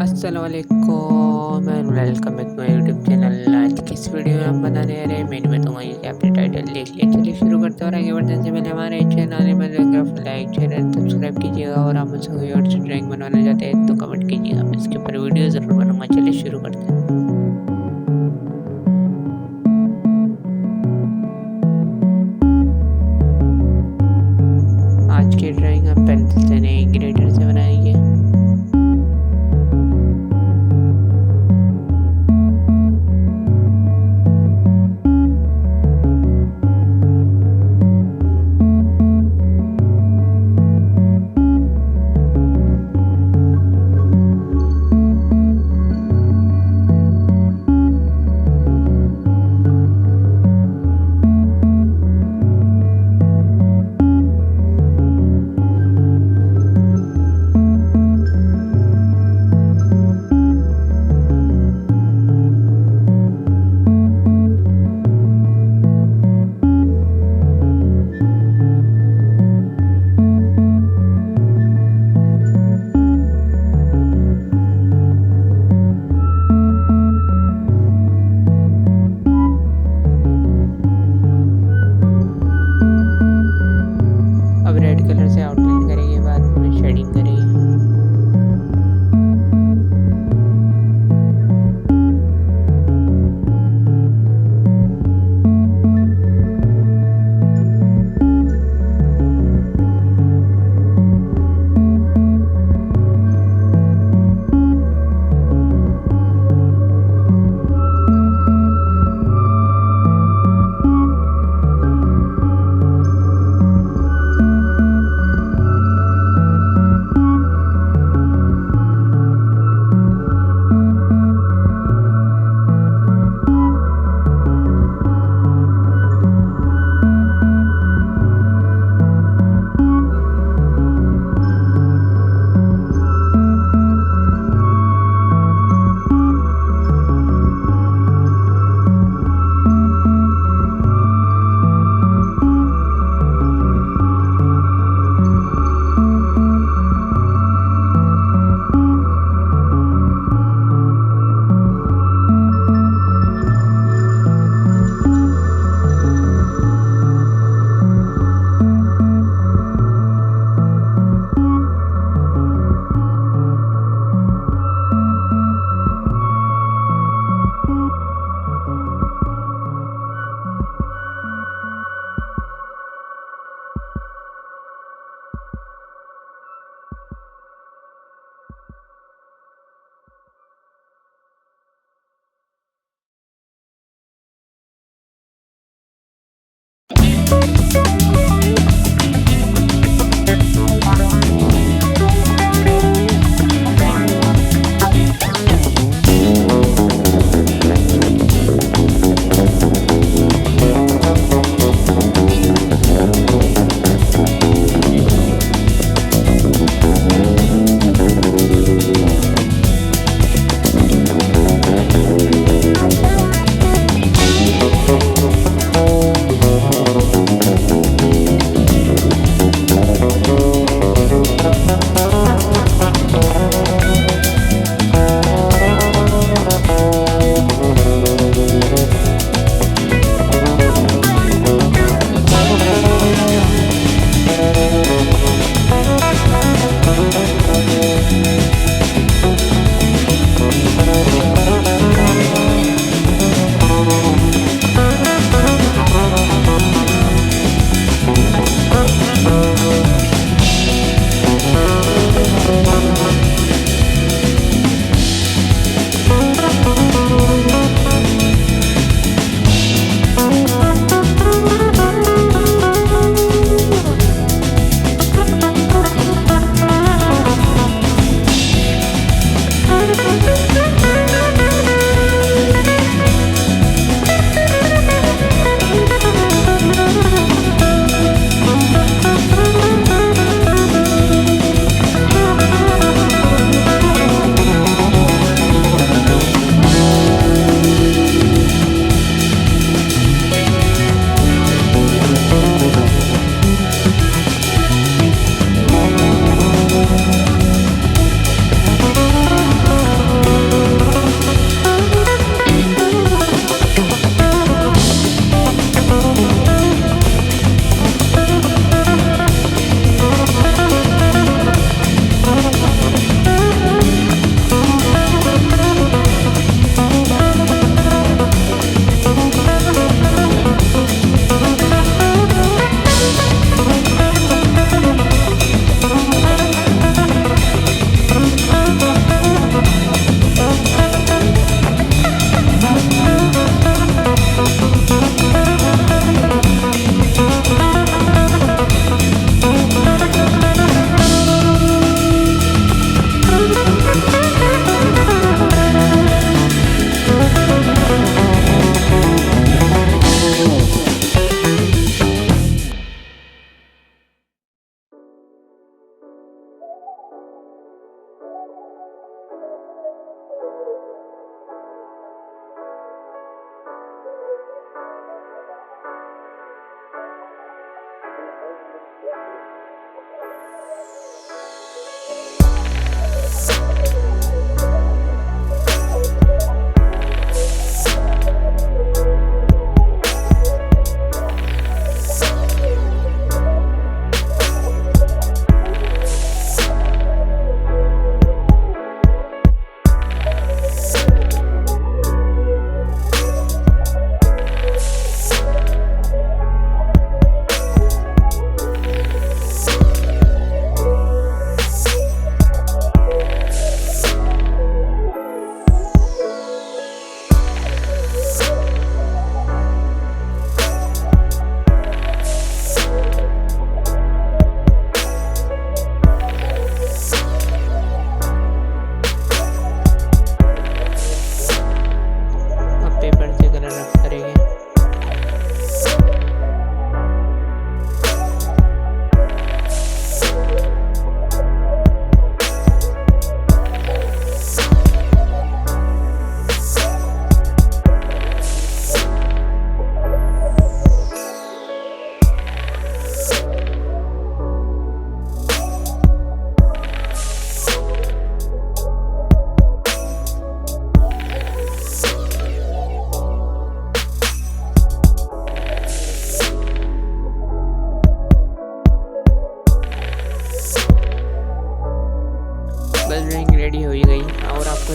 अस्सलाम वालेकुम and welcome back to my YouTube channel. आज की इस वीडियो में हम बनाने आ रहे हैं मेन्यू में। तो वहीं से आपने टाइटल देख लिया, चलिए शुरू करते हैं। और आगे बढ़ने से पहले हमारे चैनल में लाइक शेयर एंड सब्सक्राइब कीजिएगा। और हम मुझसे कोई और ड्राइंग बनवाना चाहते हैं तो कमेंट कीजिएगा, मैं इसके ऊपर वीडियो ज़रूर बनूंगा। चलिए शुरू करते हैं। आज की ड्राइंग हम पेंसिल से नहीं ग्रेटर से बनाएंगे।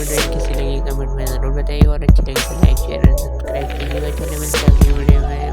वीडियो कैसी लगी कमेंट में ज़रूर बताइए और अच्छी लगी तो लाइक शेयर एंड सब्सक्राइब कीजिएगा। चलिए मिलते हैं अगली वीडियो में।